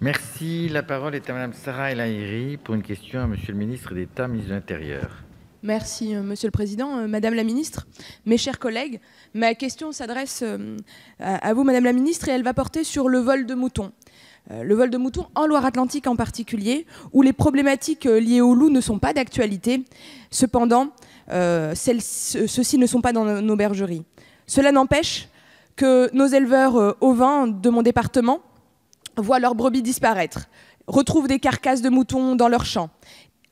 Merci. La parole est à Madame Sarah El Haïry pour une question à Monsieur le ministre d'État, ministre de l'Intérieur. Merci, Monsieur le Président. Madame la Ministre, mes chers collègues, ma question s'adresse à vous, Madame la Ministre, et elle va porter sur le vol de moutons. Le vol de moutons en Loire-Atlantique en particulier, où les problématiques liées au loup ne sont pas d'actualité. Cependant, ceux-ci ne sont pas dans nos bergeries. Cela n'empêche que nos éleveurs ovins de mon département voient leurs brebis disparaître, retrouvent des carcasses de moutons dans leurs champs.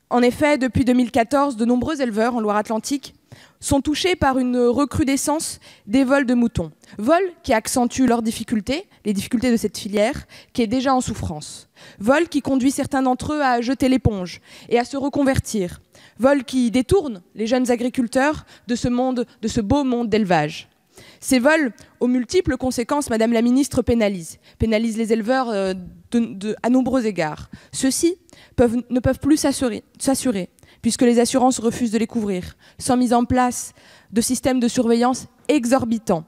En effet, depuis 2014, de nombreux éleveurs en Loire-Atlantique sont touchés par une recrudescence des vols de moutons. Vols qui accentuent leurs difficultés, les difficultés de cette filière qui est déjà en souffrance. Vols qui conduisent certains d'entre eux à jeter l'éponge et à se reconvertir. Vols qui détournent les jeunes agriculteurs de ce beau monde d'élevage. Ces vols, aux multiples conséquences, Madame la Ministre, pénalisent les éleveurs à nombreux égards. Ceux-ci ne peuvent plus s'assurer, puisque les assurances refusent de les couvrir, sans mise en place de systèmes de surveillance exorbitants.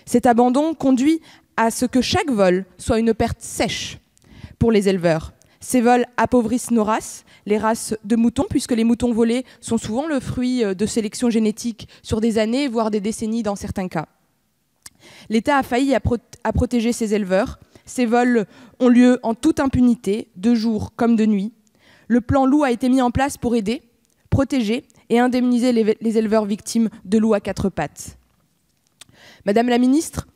Cet abandon conduit à ce que chaque vol soit une perte sèche pour les éleveurs. Ces vols appauvrissent nos races, les races de moutons, puisque les moutons volés sont souvent le fruit de sélection génétique sur des années, voire des décennies dans certains cas. L'État a failli à protéger ses éleveurs. Ces vols ont lieu en toute impunité, de jour comme de nuit. Le plan loup a été mis en place pour aider, protéger et indemniser les éleveurs victimes de loups à quatre pattes. Madame la Ministre,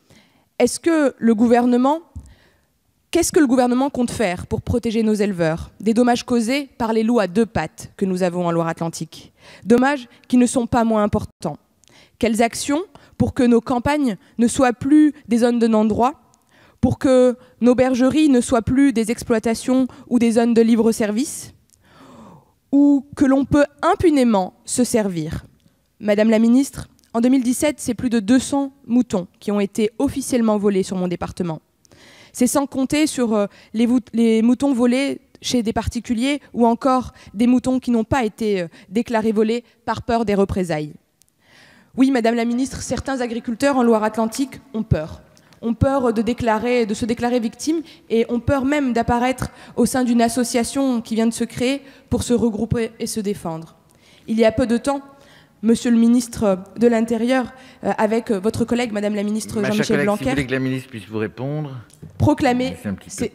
qu'est-ce que le gouvernement compte faire pour protéger nos éleveurs des dommages causés par les loups à deux pattes que nous avons en Loire-Atlantique? Dommages qui ne sont pas moins importants. Quelles actions pour que nos campagnes ne soient plus des zones de non-droit, pour que nos bergeries ne soient plus des exploitations ou des zones de libre-service, ou que l'on peut impunément se servir? Madame la Ministre, en 2017, c'est plus de 200 moutons qui ont été officiellement volés sur mon département. C'est sans compter sur les moutons volés chez des particuliers ou encore des moutons qui n'ont pas été déclarés volés par peur des représailles. Oui, Madame la Ministre, certains agriculteurs en Loire-Atlantique ont peur. Ont peur de se déclarer victimes et ont peur même d'apparaître au sein d'une association qui vient de se créer pour se regrouper et se défendre. Il y a peu de temps, Monsieur le ministre de l'Intérieur, avec votre collègue, Madame la ministre Jean-Michel Blanquer, si vous voulez que la ministre puisse vous répondre, proclamer,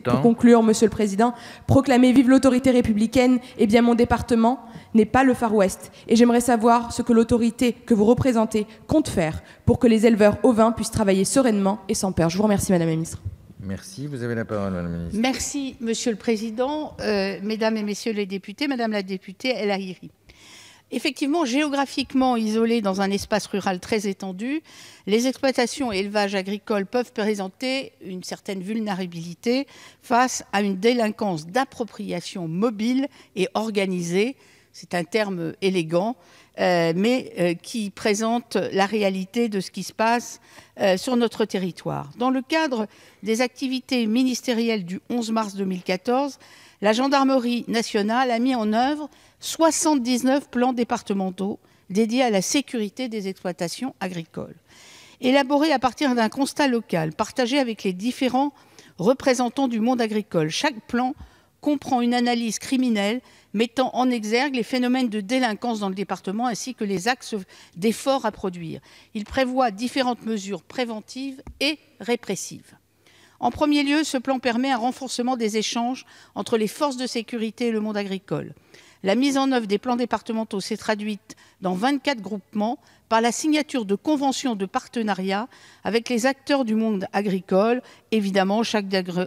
pour conclure, Monsieur le Président, proclamer vive l'autorité républicaine, eh bien mon département n'est pas le Far West. Et j'aimerais savoir ce que l'autorité que vous représentez compte faire pour que les éleveurs ovins puissent travailler sereinement et sans peur. Je vous remercie, Madame la ministre. Merci. Vous avez la parole, Madame la ministre. Merci, Monsieur le Président, Mesdames et Messieurs les députés, Madame la députée El Haïry. Effectivement, géographiquement isolées dans un espace rural très étendu, les exploitations et élevages agricoles peuvent présenter une certaine vulnérabilité face à une délinquance d'appropriation mobile et organisée. C'est un terme élégant, mais qui présente la réalité de ce qui se passe sur notre territoire. Dans le cadre des activités ministérielles du 11 mars 2014, la Gendarmerie nationale a mis en œuvre 79 plans départementaux dédiés à la sécurité des exploitations agricoles. Élaborés à partir d'un constat local, partagé avec les différents représentants du monde agricole, chaque plan comprend une analyse criminelle mettant en exergue les phénomènes de délinquance dans le département ainsi que les axes d'efforts à produire. Il prévoit différentes mesures préventives et répressives. En premier lieu, ce plan permet un renforcement des échanges entre les forces de sécurité et le monde agricole. La mise en œuvre des plans départementaux s'est traduite dans 24 groupements par la signature de conventions de partenariat avec les acteurs du monde agricole, évidemment chaque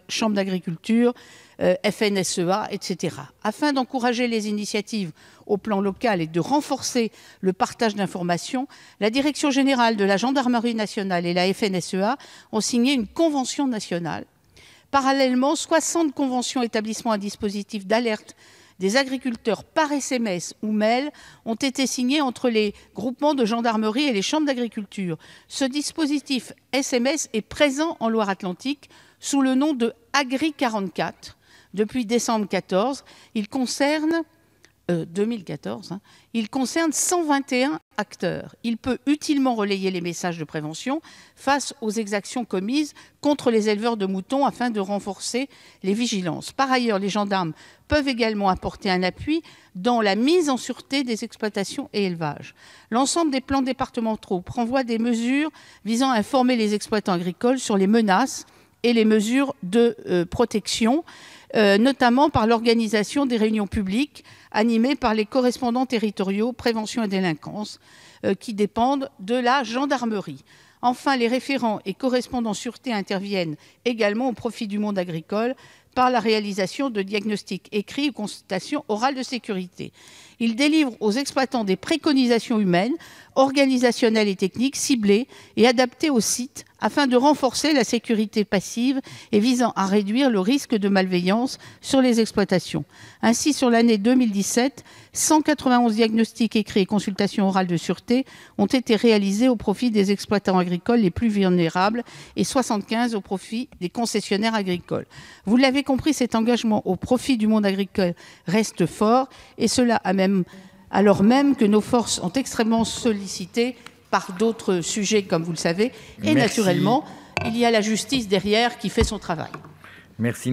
chambre d'agriculture, FNSEA, etc. Afin d'encourager les initiatives au plan local et de renforcer le partage d'informations, la Direction générale de la Gendarmerie nationale et la FNSEA ont signé une convention nationale. Parallèlement, 60 conventions établissant un dispositif d'alerte des agriculteurs par SMS ou mail ont été signées entre les groupements de gendarmerie et les chambres d'agriculture. Ce dispositif SMS est présent en Loire-Atlantique sous le nom de Agri 44 depuis décembre 2014. Il concerne 2014, il concerne 121 acteurs. Il peut utilement relayer les messages de prévention face aux exactions commises contre les éleveurs de moutons afin de renforcer les vigilances. Par ailleurs, les gendarmes peuvent également apporter un appui dans la mise en sûreté des exploitations et élevages. L'ensemble des plans départementaux prévoit des mesures visant à informer les exploitants agricoles sur les menaces et les mesures de protection, notamment par l'organisation des réunions publiques animées par les correspondants territoriaux prévention et délinquance qui dépendent de la gendarmerie. Enfin, les référents et correspondants sûreté interviennent également au profit du monde agricole par la réalisation de diagnostics écrits ou consultations orales de sécurité. Ils délivrent aux exploitants des préconisations humaines, organisationnelles et techniques ciblées et adaptées au site afin de renforcer la sécurité passive et visant à réduire le risque de malveillance sur les exploitations. Ainsi, sur l'année 2017, 191 diagnostics écrits et consultations orales de sûreté ont été réalisés au profit des exploitants agricoles les plus vulnérables et 75 au profit des concessionnaires agricoles. Vous l'avez compris, cet engagement au profit du monde agricole reste fort, et cela alors même que nos forces sont extrêmement sollicitées par d'autres sujets, comme vous le savez. Et Merci. naturellement, il y a la justice derrière qui fait son travail. Merci.